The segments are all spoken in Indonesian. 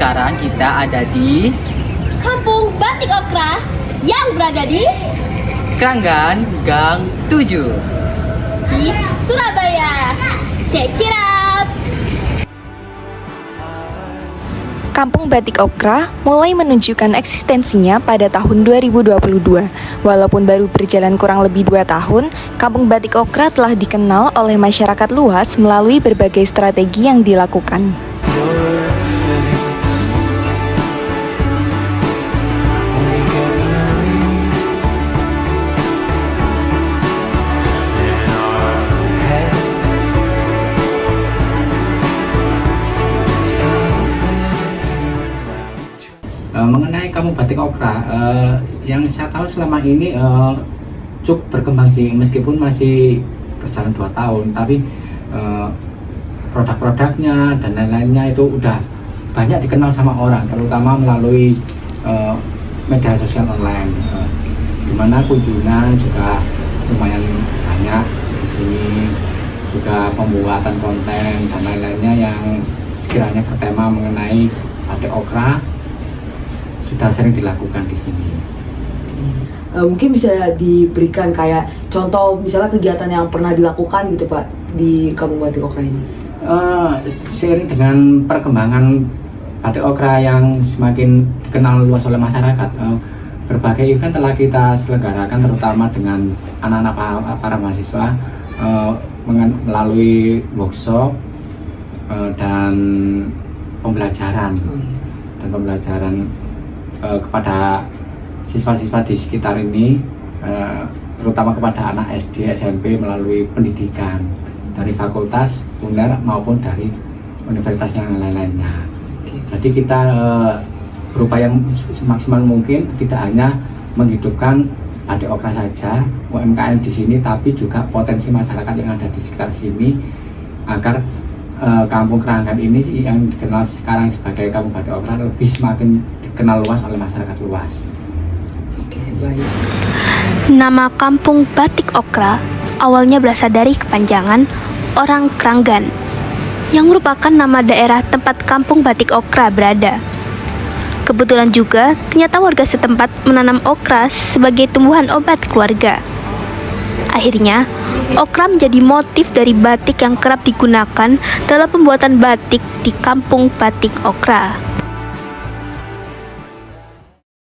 sekarang kita ada di Kampung Batik Okra yang berada di Kranggan Gang 7 di Surabaya. Check it out. Kampung Batik Okra mulai menunjukkan eksistensinya pada tahun 2022. Walaupun baru berjalan kurang lebih 2 tahun, Kampung Batik Okra telah dikenal oleh masyarakat luas melalui berbagai strategi yang dilakukan. Mengenai Kampung Batik Okra, yang saya tahu selama ini cukup berkembang sih, meskipun masih berjalan 2 tahun, tapi produk-produknya dan lain-lainnya itu udah banyak dikenal sama orang, terutama melalui media sosial online, dimana kunjungan juga lumayan banyak di sini, juga pembuatan konten dan lain-lainnya yang sekiranya bertema mengenai batik okra sudah sering dilakukan di sini. Mungkin bisa diberikan kayak contoh misalnya kegiatan yang pernah dilakukan gitu Pak di Kampung Batik Okra ini. Seiring dengan perkembangan batik okra yang semakin dikenal luas oleh masyarakat, berbagai event telah kita selenggarakan, terutama dengan anak-anak para mahasiswa melalui workshop dan pembelajaran kepada siswa-siswa di sekitar ini, terutama kepada anak SD, SMP melalui pendidikan dari fakultas, UNER maupun dari universitas yang lain-lainnya. Jadi kita berupaya semaksimal mungkin tidak hanya menghidupkan batik okra saja, UMKM di sini, tapi juga potensi masyarakat yang ada di sekitar sini agar Kampung Kranggan ini yang dikenal sekarang sebagai Kampung Batik Okra lebih semakin dikenal luas oleh masyarakat luas. Oke, baik. Nama Kampung Batik Okra awalnya berasal dari kepanjangan Orang Kranggan, yang merupakan nama daerah tempat Kampung Batik Okra berada. Kebetulan juga, ternyata warga setempat menanam okra sebagai tumbuhan obat keluarga. Akhirnya, okra menjadi motif dari batik yang kerap digunakan dalam pembuatan batik di Kampung Batik Okra.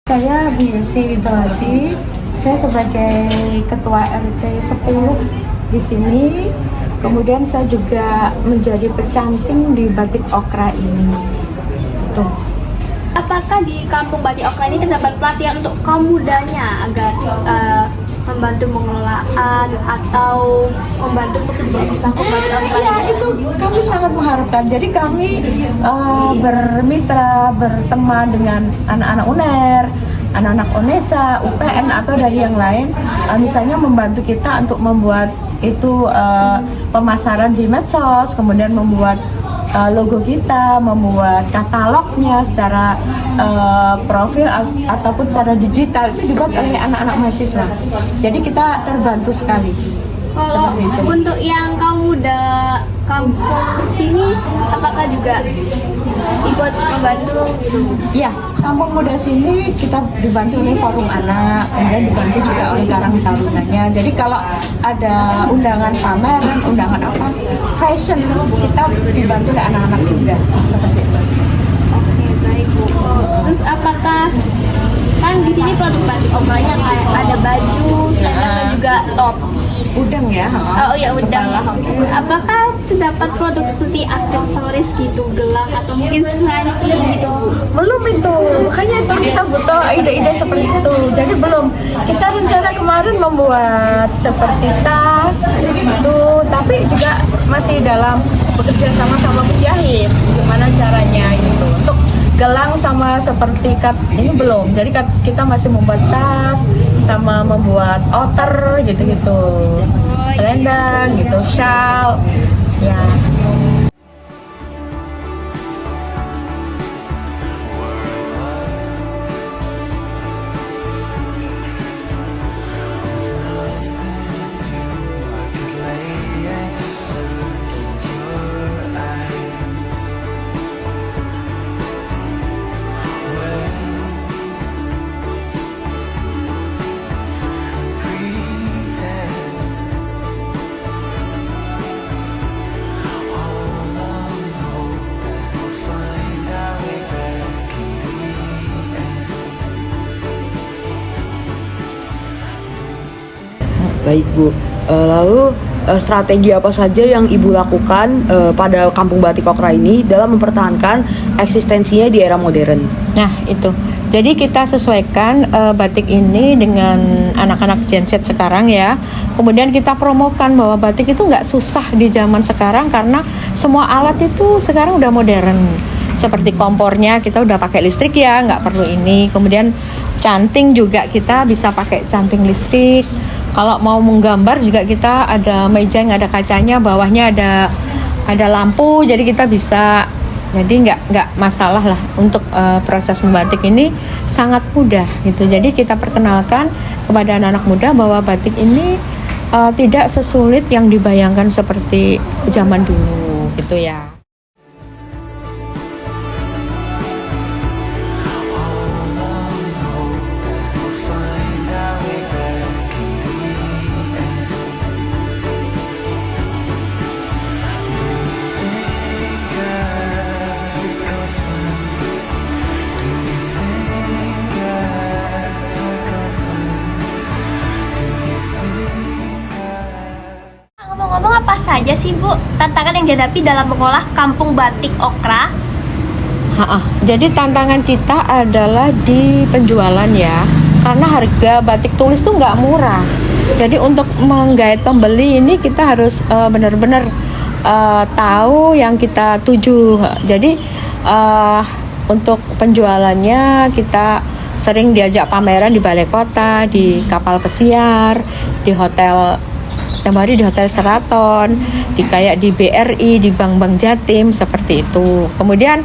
Saya Biasi Widowati, saya sebagai Ketua RT 10 di sini. Kemudian saya juga menjadi pecanting di batik okra ini. Tuh. Apakah di Kampung Batik Okra ini terdapat pelatihan untuk kaum mudanya agar membantu pengelolaan atau membantu pekerjaan di Kampung Batik Okra? Ya, itu kami sangat mengharapkan. Jadi kami bermitra, berteman dengan anak-anak UNER, anak-anak UNESA, UPN atau dari yang lain, misalnya membantu kita untuk membuat itu pemasaran di medsos, kemudian membuat logo kita, membuat katalognya secara profil ataupun secara digital, itu dibuat oleh anak-anak mahasiswa. Jadi kita terbantu sekali. Kalau untuk yang kaum muda kampung sini, apakah juga ikut membantu gitu? Iya, kampung muda sini kita dibantu oleh forum anak, kemudian dibantu juga oleh Karang Tarunanya. Jadi kalau ada undangan pameran, undangan apa, fashion, kita dibantu oleh anak-anak muda seperti itu. Oke, baik Bu. Terus apakah kan di sini produk batik okranya kayak ada baju, selendang juga topi. Udang ya? Oh iya, udang. Kepala, oke. Apakah terdapat produk seperti aksesoris gitu, gelang atau mungkin selanci gitu Bu? Belum itu, makanya itu kita butuh ide-ide seperti itu. Jadi belum, kita rencana kemarin membuat seperti tas itu, tapi juga masih dalam bekerja sama penjahit, gimana caranya gitu. Untuk gelang sama seperti ini belum, jadi kita masih membuat tas sama membuat outer gitu-gitu, selendang gitu, shawl ya. Baik Bu, lalu strategi apa saja yang Ibu lakukan pada Kampung Batik Okra ini dalam mempertahankan eksistensinya di era modern? Nah itu, jadi kita sesuaikan batik ini dengan anak-anak Gen Z sekarang ya. Kemudian kita promokan bahwa batik itu nggak susah di zaman sekarang karena semua alat itu sekarang udah modern. Seperti kompornya kita udah pakai listrik ya, nggak perlu ini. Kemudian canting juga kita bisa pakai canting listrik. Kalau mau menggambar juga kita ada meja yang ada kacanya, bawahnya ada lampu, jadi kita bisa. Jadi nggak masalah lah untuk proses membatik ini sangat mudah gitu. Jadi kita perkenalkan kepada anak-anak muda bahwa batik ini tidak sesulit yang dibayangkan seperti zaman dulu gitu ya. Ngomong-ngomong, apa saja sih Bu tantangan yang dihadapi dalam mengolah Kampung Batik Okra? Jadi tantangan kita adalah di penjualan ya, karena harga batik tulis tuh nggak murah. Jadi untuk menggait pembeli ini kita harus benar-benar tahu yang kita tuju. Jadi untuk penjualannya kita sering diajak pameran di balai kota, di kapal pesiar, di hotel. Yang hari di Hotel Sheraton, kayak di BRI, di Bank Jatim, seperti itu. Kemudian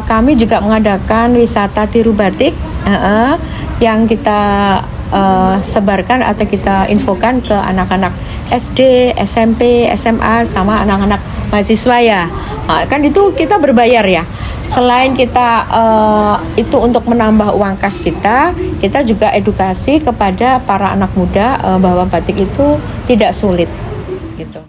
kami juga mengadakan wisata tiru batik yang kita sebarkan atau kita infokan ke anak-anak SD, SMP, SMA, sama anak-anak mahasiswa ya. Kan itu kita berbayar ya. Selain kita itu untuk menambah uang kas kita juga edukasi kepada para anak muda bahwa batik itu tidak sulit gitu.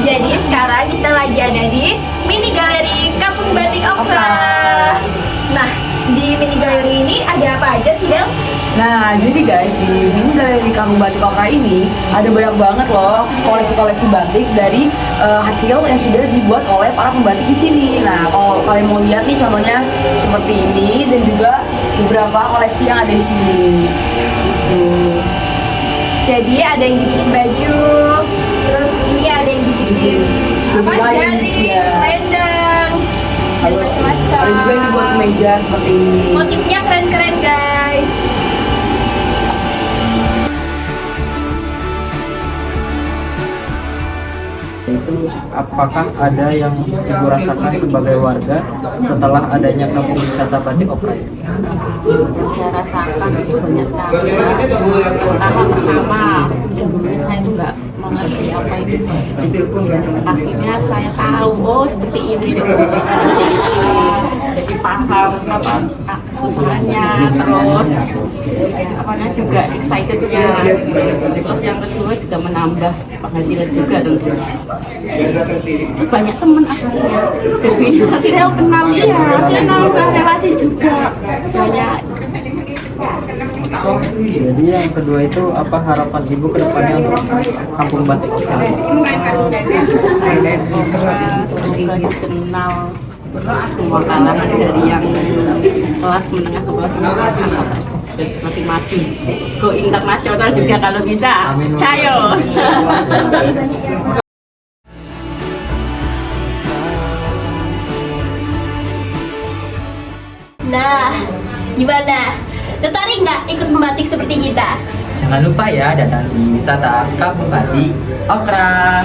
Jadi sekarang kita lagi ada di mini galeri Kampung Batik Okra. Nah, di mini galeri ini ada apa aja sih, Del? Nah, jadi guys, di mini galeri Kampung Batik Okra ini ada banyak banget loh koleksi-koleksi batik dari hasil yang sudah dibuat oleh para pembatik di sini. Nah, kalau kalian mau lihat nih contohnya seperti ini dan juga beberapa koleksi yang ada di sini. Jadi ada yang dibikin baju, terus ini ada yang dibikin jaring, selendang, dan macam-macam. Ada juga yang dibuat meja seperti ini. Motifnya keren-keren guys. Itu apakah ada yang Ibu rasakan sebagai warga setelah adanya kampung wisata Batik Okra ini? Saya rasakan itu banyak sekali. Pertama saya itu nggak mengerti apa itu batik. Akhirnya saya tahu, oh seperti ini, jadi paham apa kesusahannya, terus apanya juga excitednya. Terus yang kedua juga menambah penghasilan juga tentunya. Banyak teman akhirnya, jadi akhirnya kenal nambah relasi juga banyak. Jadi yang kedua itu apa harapan Ibu ke depannya untuk Kampung Batik Okra? Semoga dikenal semua kalangan dari yang kelas menengah ke bawah sampai kelas atas saja, dan semakin maju go internasional juga kalau bisa. Cayo. Nah, gimana? Tertarik nggak ikut membatik seperti kita? Jangan lupa ya datang di wisata Kampung Batik Okra.